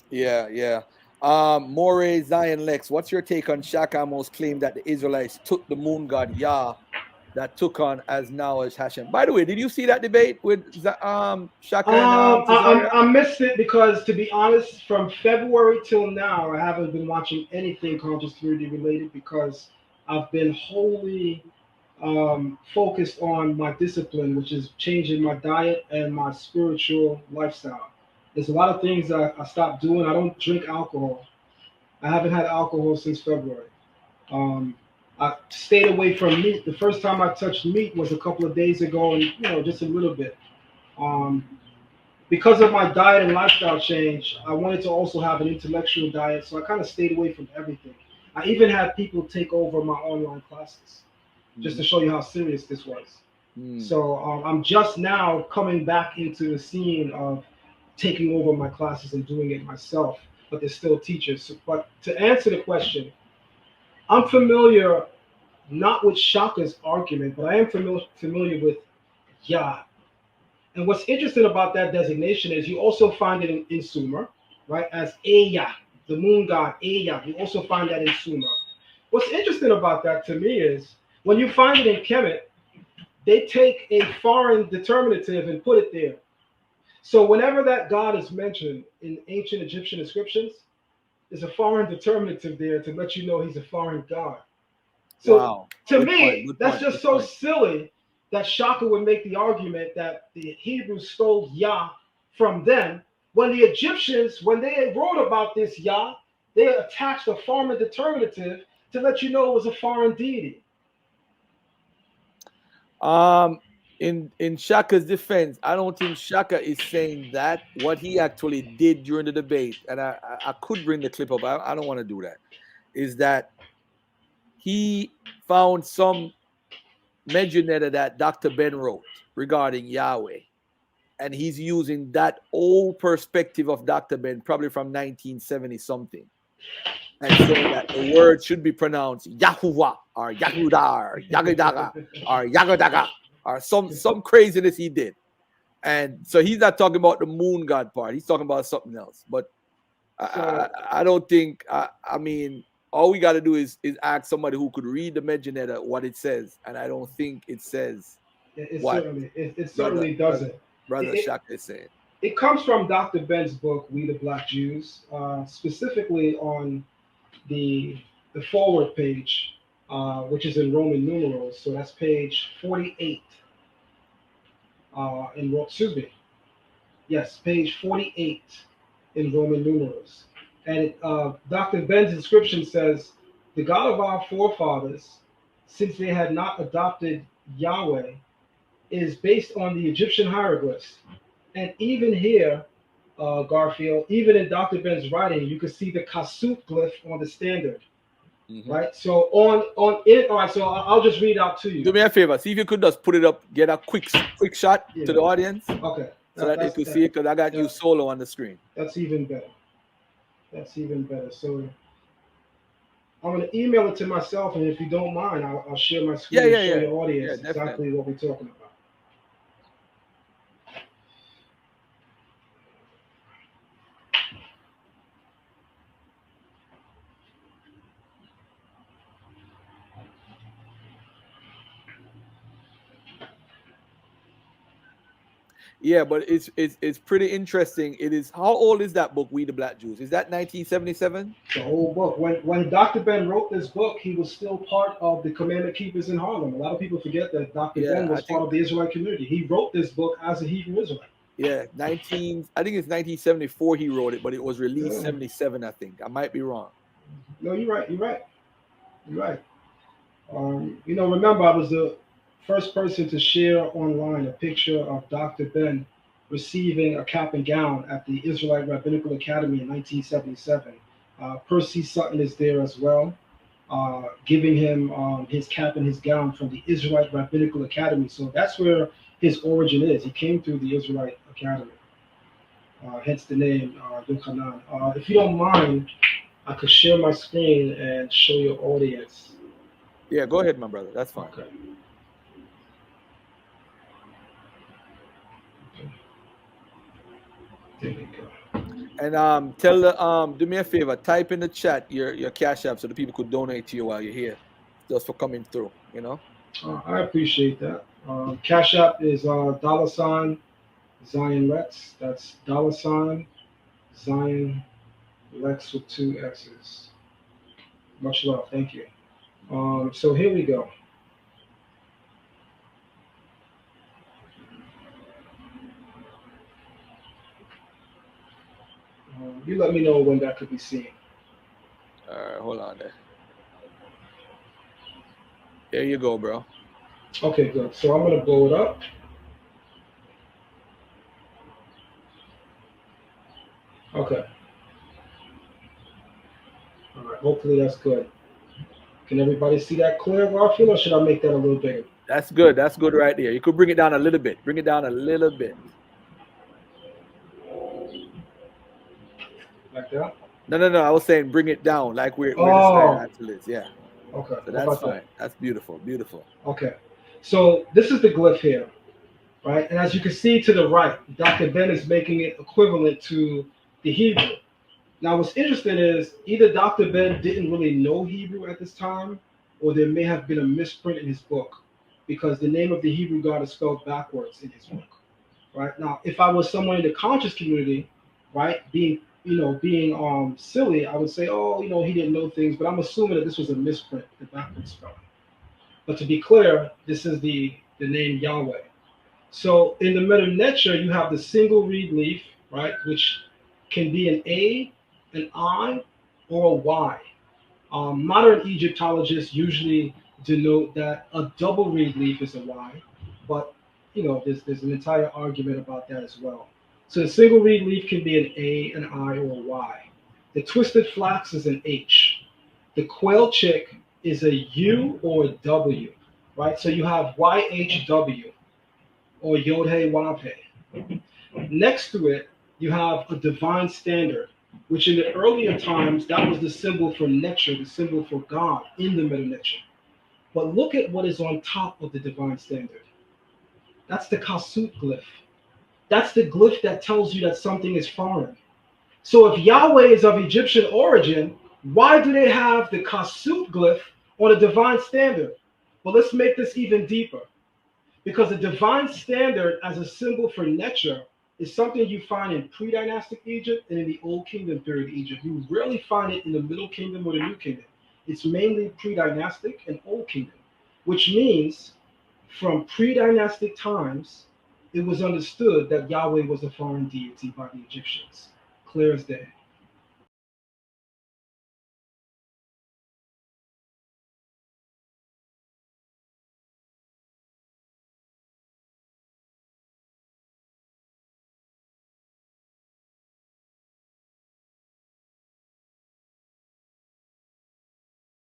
Yeah, yeah. Moray Zion Lex, what's your take on Shakka Ahmose's claim that the Israelites took the moon god Yah that took on as now as Hashem? By the way, did you see that debate with Shaka and Cesaria? I missed it because, to be honest, from February till now, I haven't been watching anything conscious community related because I've been wholly focused on my discipline, which is changing my diet and my spiritual lifestyle. There's a lot of things that I stopped doing. I don't drink alcohol. I haven't had alcohol since February. Um, I stayed away from meat. The first time I touched meat was a couple of days ago, and just a little bit. Um, because of my diet and lifestyle change, I wanted to also have an intellectual diet, so I kind of stayed away from everything. I even had people take over my online classes just to Mhm. show you how serious this was. Mm. So I'm just now coming back into the scene of taking over my classes and doing it myself, but there's still teachers. But to answer the question, I'm familiar not with Shaka's argument, but I am familiar with Yah. And what's interesting about that designation is you also find it in Sumer, right, as Aya, the moon god Aya. You also find that in Sumer. What's interesting about that to me is when you find it in Kemet, they take a foreign determinative and put it there. So whenever that god is mentioned in ancient Egyptian inscriptions, there's a foreign determinative there to let you know he's a foreign god. So Wow. to Good point. me, Good that's point. just Good so point. silly that Shaka would make the argument that the Hebrews stole Yah from them when the Egyptians, when they wrote about this Yah, they attached a foreign determinative to let you know it was a foreign deity. Um, in Shaka's defense, I don't think Shaka is saying that. What he actually did during the debate, and I could bring the clip up. I don't want to do that. Is that he found some Meganetta that Dr. Ben wrote regarding Yahweh, and he's using that old perspective of Dr. Ben, probably from 1970 something, and saying that the word should be pronounced Yahuwah or Yahudah or Yagadaga or Yagadaga or some craziness he did. And so he's not talking about the moon god part. He's talking about something else. But So I don't think. I mean, all we got to do is ask somebody who could read the Meganetta what it says, and I don't think it says it what certainly it brother certainly brother doesn't. brother It, Shaka is saying. it comes from Dr. Ben's book, We the Black Jews, specifically on the the forward page, which is in Roman numerals. So that's page 48. Excuse me, yes, page 48 in Roman numerals. And Dr. Ben's inscription says, "The God of our forefathers, since they had not adopted Yahweh, is based on the Egyptian hieroglyphs." And even here, Garfield, even in Dr. Ben's writing, you can see the Kasut glyph on the standard, Hmm. right? So on it, all right. So I'll just read out to you. Do me a favor. See if you could just put it up, get a quick shot Yeah. to the audience Okay. so that they That's could see it because I got you that, solo on the screen. that's even better. That's even better. So I'm gonna email it to myself, and if you don't mind, I'll share my Yeah, screen and yeah, show yeah. your Yeah, audience definitely. exactly what we're talking about. Yeah, but it's pretty interesting. It is how old is that book, We the Black Jews? Is that 1977? The whole book. When Dr. Ben wrote this book, he was still part of the Commandment Keepers in Harlem. A lot of people forget that Dr. Yeah, Ben I was part think of the Israelite community. He wrote this book as a Hebrew Israelite. yeah, 19 I think it's 1974 he wrote it, but it was released Yeah. 77, I think. I might be wrong. No, you're right. You're right. You're right. Remember, I was the first person to share online a picture of Dr. Ben receiving a cap and gown at the Israelite Rabbinical Academy in 1977. Percy Sutton is there as well, giving him his cap and his gown from the Israelite Rabbinical Academy. So that's where his origin is. He came through the Israelite Academy, hence the name Yochanan. If you don't mind, I could share my screen and show your audience. Yeah, go ahead, my brother. That's fine. Okay. Okay. There we go. And tell the do me a favor, type in the chat your cash app so the people could donate to you while you're here, just for coming through. You know. I appreciate that. Cash App is dollar sign Zion Lex. That's dollar sign Zion Lex with two X's. Much love. Thank you. So here we go. You let me know when that could be seen. Hold on there. There you go, bro. Okay, good. So I'm gonna blow it up. Okay. All right. Hopefully that's good. Can everybody see that clear, Garfield, or should I make that a little bigger? That's good. That's good right there. You could bring it down a little bit. Bring it down a little bit. Like that? No, no, no. I was saying bring it down, like where the slider Oh, actually is. Yeah. okay. So What that's about that? fine. That's beautiful. Beautiful. Okay. So this is the glyph here, right? And as you can see to the right, Dr. Ben is making it equivalent to the Hebrew. Now, what's interesting is either Dr. Ben didn't really know Hebrew at this time, or there may have been a misprint in his book because the name of the Hebrew God is spelled backwards in his book. Right now, if I was someone in the conscious community, right, being silly, I would say, oh, he didn't know things, but I'm assuming that this was a misprint, the backwards spelling. But to be clear, this is the name Yahweh. So in the Meta Neter, you have the single reed leaf, right, which can be an A, an I, or a Y. Modern Egyptologists usually denote that a double reed leaf is a Y, but there's an entire argument about that as well. So the single reed leaf can be an A, an I, or a Y. The twisted flax is an H. The quail chick is a U or a W, right? So you have YHW or Yod Hey Wav Hey. Next to it, you have a divine standard, which in the earlier times, that was the symbol for nature, the symbol for God in the Meta Neter. But look at what is on top of the divine standard. That's the Kasut glyph. That's the glyph that tells you that something is foreign. So if Yahweh is of Egyptian origin, why do they have the Kasut glyph on a divine standard? Well, let's make this even deeper. Because the divine standard as a symbol for nature is something you find in pre-dynastic Egypt and in the Old Kingdom period Egypt. You rarely find it in the Middle Kingdom or the New Kingdom. It's mainly pre-dynastic and Old Kingdom, which means from pre-dynastic times, it was understood that Yahweh was a foreign deity by the Egyptians. Clear as day.